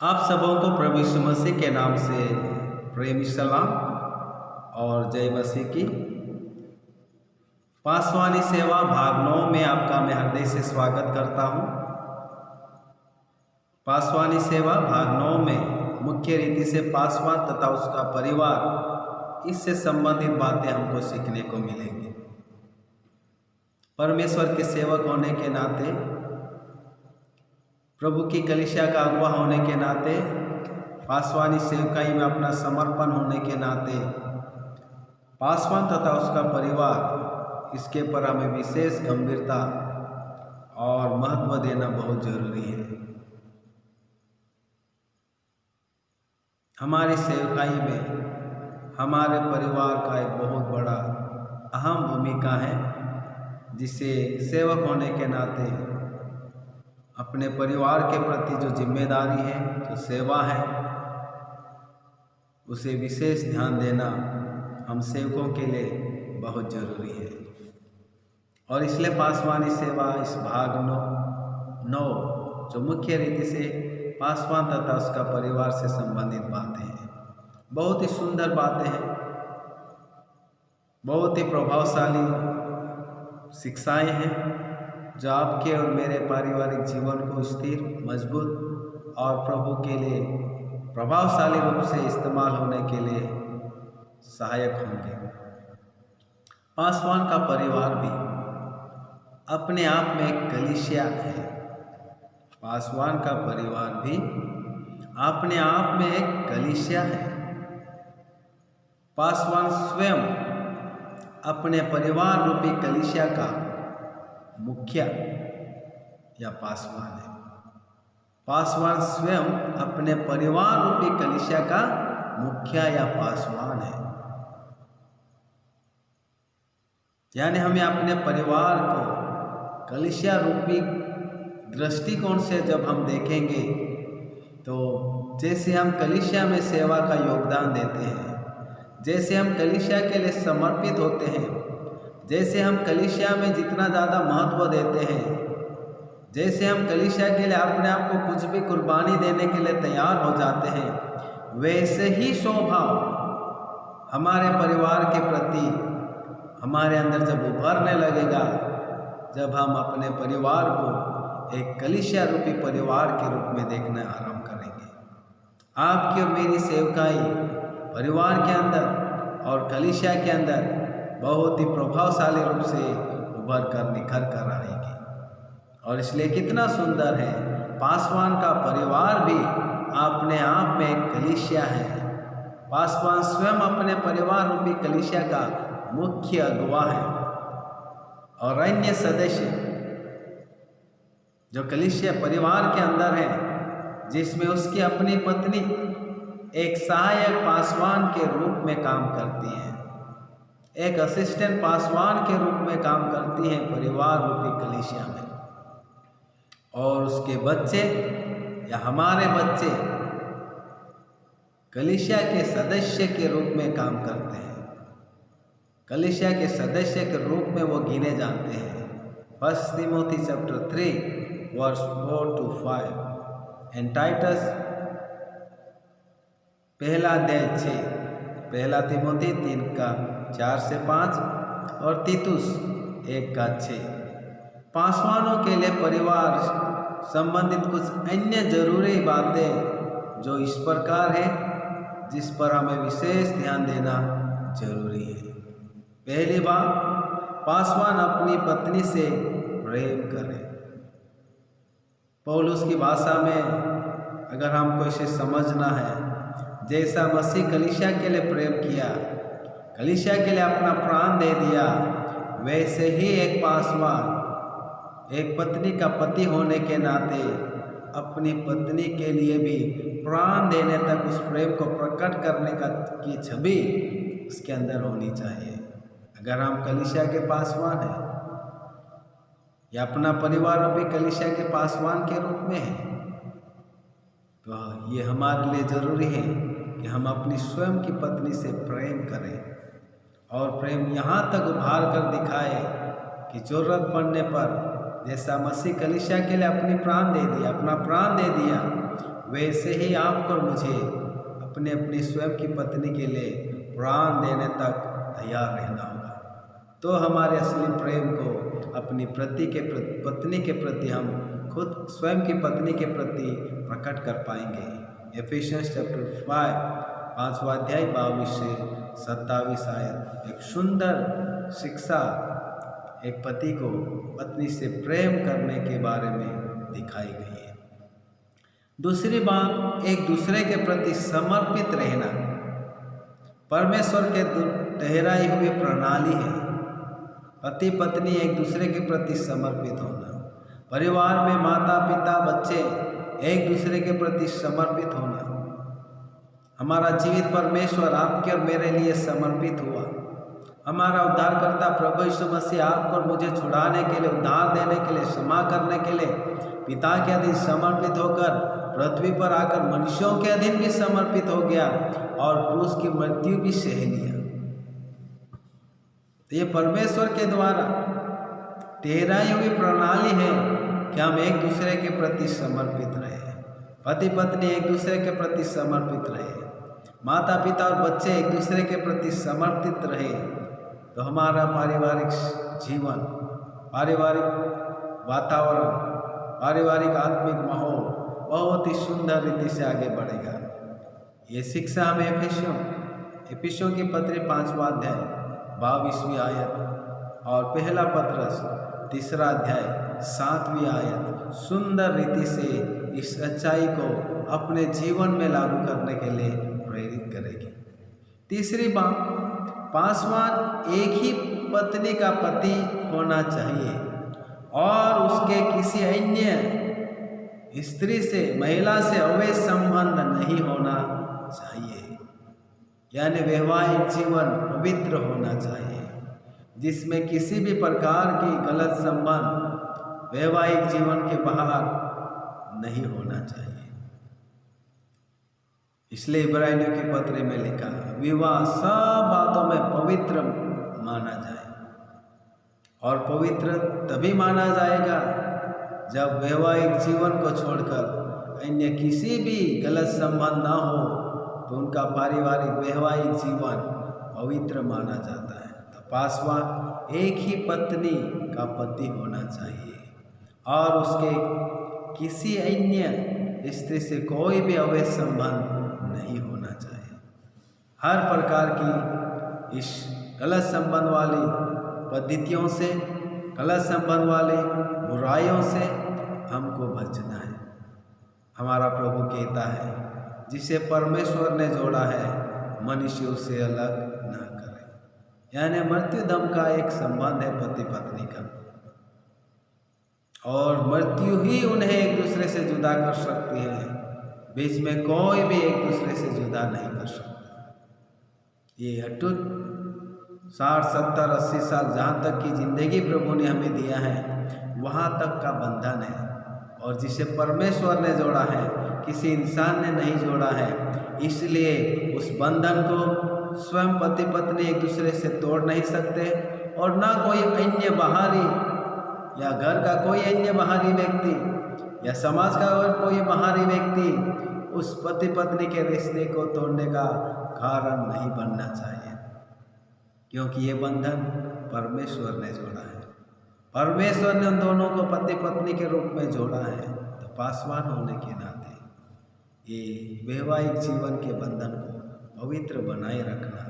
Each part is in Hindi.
आप सबों को प्रभु यीशु मसीह के नाम से प्रेमी सलाम और जय मसीह की। पासवानी सेवा भाग 9 में आपका मैं हृदय से स्वागत करता हूं। पासवानी सेवा भाग 9 में मुख्य रीति से पासवान तथा उसका परिवार, इससे संबंधित बातें हमको सीखने को मिलेंगी। परमेश्वर के सेवक होने के नाते, प्रभु की कलीसिया का अगुवा होने के नाते, पासवानी सेवकाई में अपना समर्पण होने के नाते, पासवान तथा उसका परिवार, इसके पर हमें विशेष गंभीरता और महत्व देना बहुत जरूरी है। हमारी सेवकाई में हमारे परिवार का एक बहुत बड़ा अहम भूमिका है, जिसे सेवक होने के नाते अपने परिवार के प्रति जो जिम्मेदारी है, जो सेवा है, उसे विशेष ध्यान देना हम सेवकों के लिए बहुत जरूरी है। और इसलिए पासवानी सेवा इस भाग 9 जो मुख्य रीति से पासवान तथा उसका परिवार से संबंधित बातें हैं, बहुत ही सुंदर बातें हैं, बहुत ही प्रभावशाली शिक्षाएं हैं, जो आपके और मेरे पारिवारिक जीवन को स्थिर, मजबूत और प्रभु के लिए प्रभावशाली रूप से इस्तेमाल होने के लिए सहायक होंगे। पासवान का परिवार भी अपने आप में एक कलीसिया है। पासवान का परिवार भी अपने आप में एक कलीसिया है। पासवान स्वयं अपने परिवार रूपी कलीसिया का मुखिया या पासवान है। पासवान स्वयं अपने परिवार रूपी कलीसिया का मुखिया या पासवान है। यानी हमें अपने परिवार को कलीसिया रूपी दृष्टिकोण से जब हम देखेंगे, तो जैसे हम कलीसिया में सेवा का योगदान देते हैं, जैसे हम कलीसिया के लिए समर्पित होते हैं, जैसे हम कलीसिया में जितना ज़्यादा महत्व देते हैं, जैसे हम कलीसिया के लिए अपने आप को कुछ भी कुर्बानी देने के लिए तैयार हो जाते हैं, वैसे ही स्वभाव हमारे परिवार के प्रति हमारे अंदर जब उभरने लगेगा, जब हम अपने परिवार को एक कलीसिया रूपी परिवार के रूप में देखना आरंभ करेंगे। आपकी और मेरी सेवकाई परिवार के अंदर और कलीसिया के अंदर बहुत ही प्रभावशाली रूप से उभर कर निखर कर आएगी। और इसलिए कितना सुंदर है, पासवान का परिवार भी अपने आप में एक कलीसिया है। पासवान स्वयं अपने परिवार रूपी कलीसिया का मुख्य अगुवा है, और अन्य सदस्य जो कलीसिया परिवार के अंदर है, जिसमें उसकी अपनी पत्नी एक सहायक पासवान के रूप में काम करती है, एक असिस्टेंट पासवान के रूप में काम करती है परिवार रूपी कलीसिया में। और उसके बच्चे या हमारे बच्चे कलीसिया के सदस्य के रूप में काम करते हैं, कलीसिया के सदस्य के रूप में वो गिने जाते हैं। 1 Timothy chapter 3 verse 4-5 and Titus पहला अध्याय 6, पहला तिमोथी 3 का 4 से 5 और तीतुस 1 का 6। पासवानों के लिए परिवार संबंधित कुछ अन्य जरूरी बातें जो इस प्रकार है, जिस पर हमें विशेष ध्यान देना जरूरी है। पहली बात, पासवान अपनी पत्नी से प्रेम करें। पौलुस की भाषा में अगर हमको इसे समझना है, जैसा मसीह कलीसिया के लिए प्रेम किया, कलीसिया के लिए अपना प्राण दे दिया, वैसे ही एक पासवान एक पत्नी का पति होने के नाते अपनी पत्नी के लिए भी प्राण देने तक उस प्रेम को प्रकट करने की छवि उसके अंदर होनी चाहिए। अगर हम कलीसिया के पासवान हैं या अपना परिवार रूपी कलीसिया के पासवान के रूप में हैं, तो ये हमारे लिए जरूरी है कि हम अपनी स्वयं की पत्नी से प्रेम करें, और प्रेम यहाँ तक उभार कर दिखाए कि जरूरत पड़ने पर जैसा मसीह कलीसिया के लिए अपना प्राण दे दिया, वैसे ही आपको और मुझे अपने अपनी स्वयं की पत्नी के लिए प्राण देने तक तैयार रहना होगा। तो हमारे असली प्रेम को अपनी पत्नी के प्रति हम खुद स्वयं की पत्नी के प्रति प्रकट कर पाएंगे। एफिशियंस चैप्टर 5वां अध्याय 22 से 27 आयत एक सुंदर शिक्षा एक पति को पत्नी से प्रेम करने के बारे में दिखाई गई है। दूसरी बात, एक दूसरे के प्रति समर्पित रहना परमेश्वर के ठहराई हुई प्रणाली है। पति पत्नी एक दूसरे के प्रति समर्पित होना, परिवार में माता पिता बच्चे एक दूसरे के प्रति समर्पित होना। हमारा जीवित परमेश्वर आपके और मेरे लिए समर्पित हुआ। हमारा उद्धारकर्ता प्रभु यीशु मसीह आपको और मुझे छुड़ाने के लिए, उद्धार देने के लिए, क्षमा करने के लिए पिता के अधीन समर्पित होकर पृथ्वी पर आकर मनुष्यों के अधीन भी समर्पित हो गया और क्रूस की मृत्यु भी सह लिया। तो ये परमेश्वर के द्वारा ठहराई हुई प्रणाली है कि हम एक दूसरे के प्रति समर्पित रहे, पति पत्नी एक दूसरे के प्रति समर्पित रहे, माता पिता और बच्चे एक दूसरे के प्रति समर्पित रहे। तो हमारा पारिवारिक जीवन, पारिवारिक वातावरण, पारिवारिक आत्मिक माहौल बहुत ही सुंदर रीति से आगे बढ़ेगा। ये शिक्षा हमें एफिसियों की पत्री 5वां अध्याय 22वीं आयत और पहला पत्रस 3रा अध्याय 7वीं आयत सुंदर रीति से इस सच्चाई को अपने जीवन में लागू करने के लिए प्रेरित करेगी। तीसरी बात, पासवान एक ही पत्नी का पति होना चाहिए और उसके किसी अन्य स्त्री से, महिला से अवैध संबंध नहीं होना चाहिए। यानी वैवाहिक जीवन पवित्र होना चाहिए जिसमें किसी भी प्रकार की गलत संबंध वैवाहिक जीवन के बाहर नहीं होना चाहिए। इसलिए इब्रानियों की पत्री में लिखा, विवाह सब बातों में पवित्र माना जाए और पवित्र तभी माना जाएगा जब वैवाहिक जीवन को छोड़कर अन्य किसी भी गलत संबंध ना हो, तो उनका पारिवारिक वैवाहिक जीवन पवित्र माना जाता है। तो पासवान एक ही पत्नी का पति होना चाहिए और उसके किसी अन्य स्त्री से कोई भी अवैध संबंध नहीं होना चाहिए। हर प्रकार की इस गलत संबंध वाली पद्धतियों से, गलत संबंध वाले बुराइयों से हमको बचना है। हमारा प्रभु कहता है, जिसे परमेश्वर ने जोड़ा है मनुष्य उसे अलग ना करे। यानी मृत्यु दम का एक संबंध है पति पत्नी का, और मृत्यु ही उन्हें एक दूसरे से जुदा कर सकती है। बीच में कोई भी एक दूसरे से जुदा नहीं कर सकता। ये अटूट 60, 70, 80 साल जहाँ तक की जिंदगी प्रभु ने हमें दिया है वहाँ तक का बंधन है, और जिसे परमेश्वर ने जोड़ा है किसी इंसान ने नहीं जोड़ा है। इसलिए उस बंधन को स्वयं पति पत्नी एक दूसरे से तोड़ नहीं सकते, और ना कोई अन्य बाहरी या घर का कोई अन्य बाहरी व्यक्ति या समाज का और कोई बाहरी व्यक्ति उस पति पत्नी के रिश्ते को तोड़ने का कारण नहीं बनना चाहिए, क्योंकि ये बंधन परमेश्वर ने जोड़ा है। परमेश्वर ने उन दोनों को पति पत्नी के रूप में जोड़ा है। तो पासवान होने के नाते ये वैवाहिक जीवन के बंधन को पवित्र बनाए रखना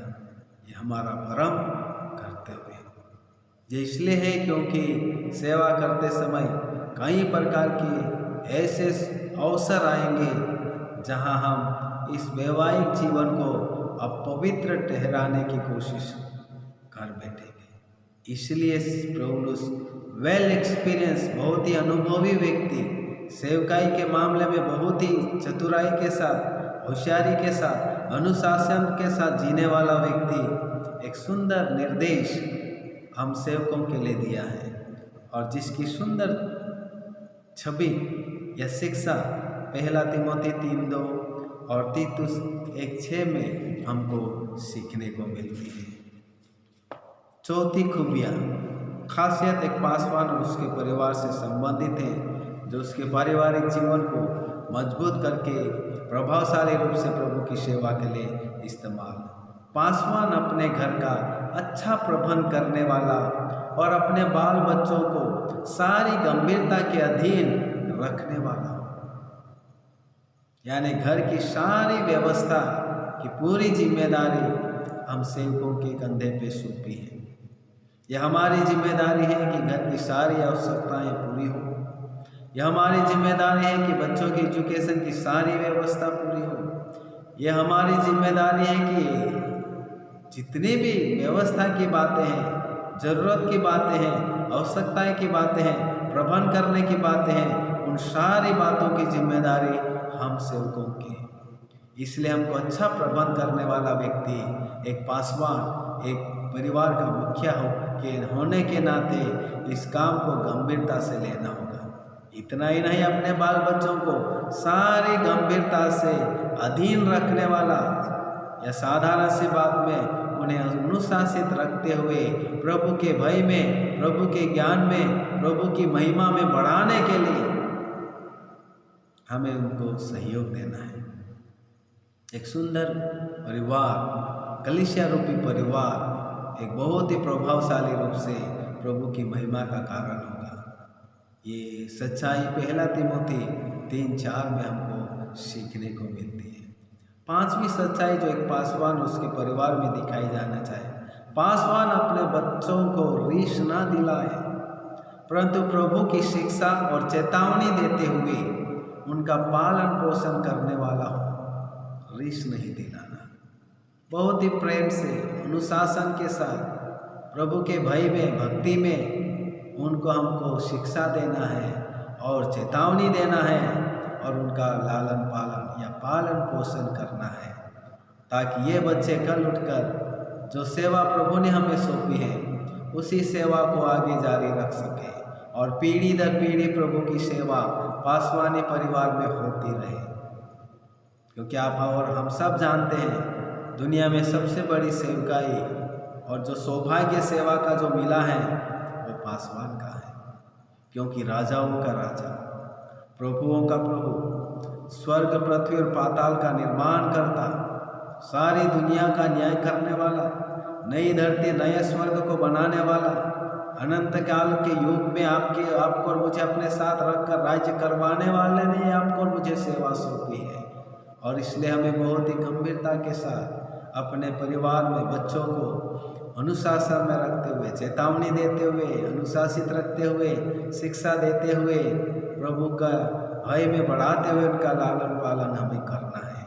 ये हमारा परम कर्तव्य है। ये इसलिए है क्योंकि सेवा करते समय कई प्रकार के ऐसे अवसर आएंगे जहां हम इस वैवाहिक जीवन को अपवित्र ठहराने की कोशिश कर बैठेंगे। इसलिए पौलुस वेल एक्सपीरियंस, बहुत ही अनुभवी व्यक्ति, सेवकाई के मामले में बहुत ही चतुराई के साथ, होशियारी के साथ, अनुशासन के साथ जीने वाला व्यक्ति एक सुंदर निर्देश हम सेवकों के लिए दिया है, और जिसकी सुंदर छवि या शिक्षा 1 तिमोथी 3:2 और तीतुस 1:6 में हमको सीखने को मिलती है। चौथी खूबियाँ, खासियत एक पासवान और उसके परिवार से संबंधित है जो उसके पारिवारिक जीवन को मजबूत करके प्रभावशाली रूप से प्रभु की सेवा के लिए इस्तेमाल। पांचवां, अपने घर का अच्छा प्रबंध करने वाला और अपने बाल बच्चों को सारी गंभीरता के अधीन रखने वाला, यानी घर की सारी व्यवस्था की पूरी जिम्मेदारी हम सेवकों के कंधे पे सौंपी है। यह हमारी जिम्मेदारी है कि घर की सारी आवश्यकताएं पूरी हो। यह हमारी जिम्मेदारी है कि बच्चों की एजुकेशन की सारी व्यवस्था पूरी हो। यह हमारी जिम्मेदारी है कि जितनी भी व्यवस्था की बातें हैं, ज़रूरत की बातें हैं, आवश्यकताएं की बातें हैं, प्रबंध करने की बातें हैं, उन सारी बातों की जिम्मेदारी हम सेवकों की है। इसलिए हमको अच्छा प्रबंध करने वाला व्यक्ति, एक पासवान, एक परिवार का मुखिया होने के नाते इस काम को गंभीरता से लेना होगा। इतना ही नहीं, अपने बाल बच्चों को सारी गंभीरता से अधीन रखने वाला, या साधारण सी बात में उन्हें अनुशासित रखते हुए प्रभु के भय में, प्रभु के ज्ञान में, प्रभु की महिमा में बढ़ाने के लिए हमें उनको सहयोग देना है। एक सुंदर परिवार, कलीसिया रूपी परिवार, एक बहुत ही प्रभावशाली रूप से प्रभु की महिमा का कारण होगा। ये सच्चाई पहला तिमोथी 3:4 में हमको सीखने को मिलती है। पांचवी सच्चाई जो एक पासवान उसके परिवार में दिखाई जाना चाहे, पासवान अपने बच्चों को रीस ना दिलाए, परंतु प्रभु की शिक्षा और चेतावनी देते हुए उनका पालन पोषण करने वाला हो। रीस नहीं दिलाना, बहुत ही प्रेम से, अनुशासन के साथ, प्रभु के भय में, भक्ति में उनको हमको शिक्षा देना है और चेतावनी देना है और उनका लालन पालन या पालन पोषण करना है, ताकि ये बच्चे कल उठकर जो सेवा प्रभु ने हमें सौंपी है उसी सेवा को आगे जारी रख सके और पीढ़ी दर पीढ़ी प्रभु की सेवा पासवानी परिवार में होती रहे। क्योंकि आप और हम सब जानते हैं, दुनिया में सबसे बड़ी सेवकाई और जो सौभाग्य सेवा का जो मिला है वो पासवान का है। क्योंकि राजाओं का राजा, प्रभुओं का प्रभु, स्वर्ग पृथ्वी और पाताल का निर्माण करता, सारी दुनिया का न्याय करने वाला, नई धरती नए स्वर्ग को बनाने वाला, अनंत काल के युग में आपको और मुझे अपने साथ रखकर राज्य करवाने वाले ने आपको और मुझे सेवा सौंपी है। और इसलिए हमें बहुत ही गंभीरता के साथ अपने परिवार में बच्चों को अनुशासन में रखते हुए, चेतावनी देते हुए, अनुशासित रखते हुए, शिक्षा देते हुए, प्रभु का भय में बढ़ाते हुए उनका लालन पालन हमें करना है,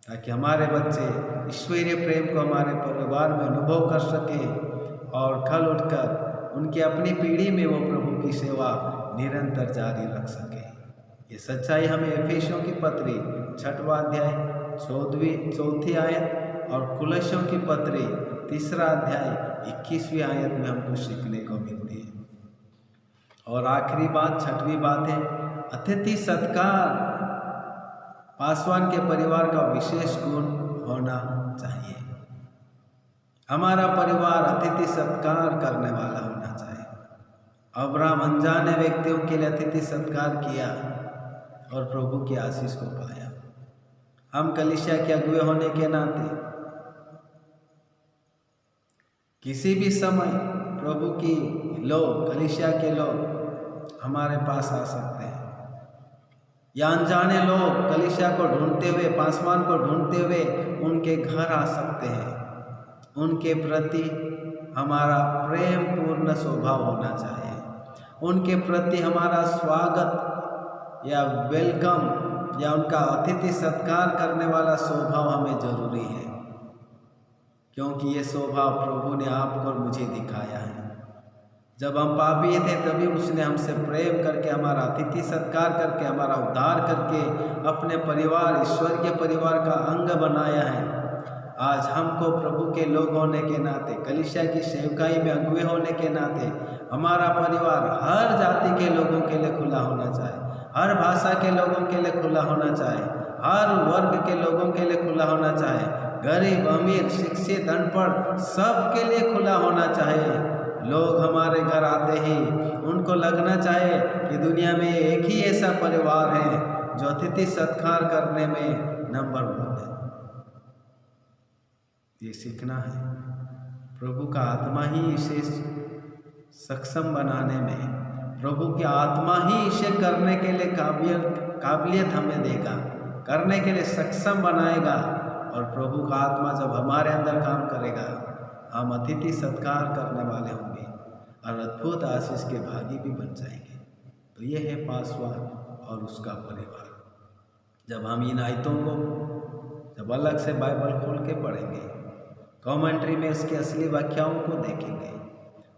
ताकि हमारे बच्चे ईश्वरीय प्रेम को हमारे परिवार में अनुभव कर सकें और कल उठकर उनकी अपनी पीढ़ी में वो प्रभु की सेवा निरंतर जारी रख सकें। ये सच्चाई हमें एफेसियों की पत्री 6वां अध्याय 4वीं आयत और कुलस्यों की पत्री 3 अध्याय 21वीं आयत में हमको सीखने को मिलती है। और आखिरी बात, 6वीं बात है अतिथि सत्कार। पासवान के परिवार का विशेष गुण होना चाहिए। हमारा परिवार अतिथि सत्कार करने वाला होना चाहिए। अब्राहम अनजाने व्यक्तियों के लिए अतिथि सत्कार किया और प्रभु की आशीष को पाया। हम कलीसिया के अगुवे होने के नाते किसी भी समय प्रभु की लोग, कलीसिया के लोग हमारे पास आ सकते हैं, या अनजाने लोग कलीसिया को ढूंढते हुए, पासवान को ढूंढते हुए उनके घर आ सकते हैं। उनके प्रति हमारा प्रेम पूर्ण स्वभाव होना चाहिए। उनके प्रति हमारा स्वागत या वेलकम या उनका अतिथि सत्कार करने वाला स्वभाव हमें जरूरी है, क्योंकि ये स्वभाव प्रभु ने आपको और मुझे दिखाया है। जब हम पापी थे तभी उसने हमसे प्रेम करके, हमारा अतिथि सत्कार करके, हमारा उद्धार करके अपने परिवार, ईश्वर के परिवार का अंग बनाया है। आज हमको प्रभु के लोग होने के नाते, कलीसिया की सेवकाई में अगुवे होने के नाते हमारा परिवार हर जाति के लोगों के लिए खुला होना चाहिए, हर भाषा के लोगों के लिए खुला होना चाहिए, हर वर्ग के लोगों के लिए खुला होना चाहिए, गरीब, अमीर, शिक्षित, अनपढ़ सब के लिए खुला होना चाहिए। लोग हमारे घर आते ही उनको लगना चाहिए कि दुनिया में एक ही ऐसा परिवार है जो अतिथि सत्कार करने में नंबर 1 है। ये सीखना है। प्रभु का आत्मा ही इसे सक्षम बनाने में, प्रभु की आत्मा ही इसे करने के लिए काबिलियत हमें देगा, करने के लिए सक्षम बनाएगा। और प्रभु का आत्मा जब हमारे अंदर काम करेगा, हम अतिथि सत्कार करने वाले होंगे और अद्भुत आशीष के भागी भी बन जाएंगे। तो ये है पासवान और उसका परिवार। जब हम इन आयतों को जब अलग से बाइबल खोल के पढ़ेंगे, कमेंट्री में इसके असली व्याख्याओं को देखेंगे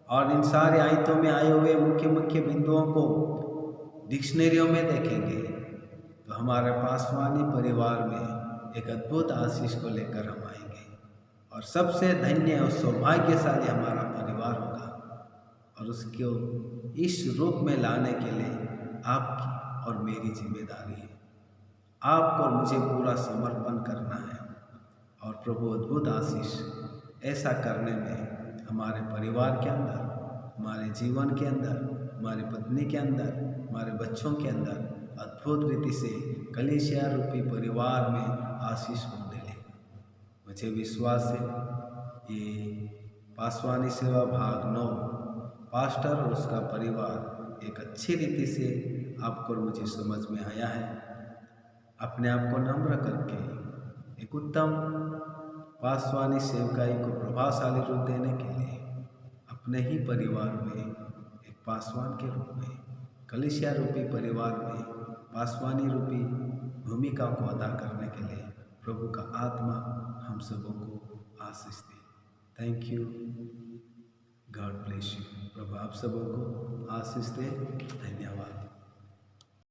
और इन सारे आयतों में आए हुए मुख्य मुख्य बिंदुओं को डिक्शनरियों में देखेंगे, तो हमारे पासवानी परिवार में एक अद्भुत आशीष को लेकर हम आएंगे और सबसे धन्य और सौभाग्यशाली हमारा परिवार होगा। और उसको इस रूप में लाने के लिए आपकी और मेरी जिम्मेदारी है। आपको और मुझे पूरा समर्पण करना है और प्रभु अद्भुत आशीष ऐसा करने में हमारे परिवार के अंदर, हमारे जीवन के अंदर, हमारी पत्नी के अंदर, हमारे बच्चों के अंदर अद्भुत रीति से कलीसिया रूपी परिवार में आशीष को मिलेगा। मुझे विश्वास है ये पासवानी सेवा भाग 9 पास्टर और उसका परिवार एक अच्छी रीति से आपको और मुझे समझ में आया है। अपने आप को नम्र करके एक उत्तम पासवानी सेवकाई को प्रभावशाली रूप देने के लिए अपने ही परिवार में एक पासवान के रूप में, कलीसिया रूपी परिवार में पासवानी रूपी भूमिका को अदा करने के लिए प्रभु का आत्मा हम सबों को आशीष दे। Thank you, God bless you. प्रभु आप सबों को आशीष दे। धन्यवाद।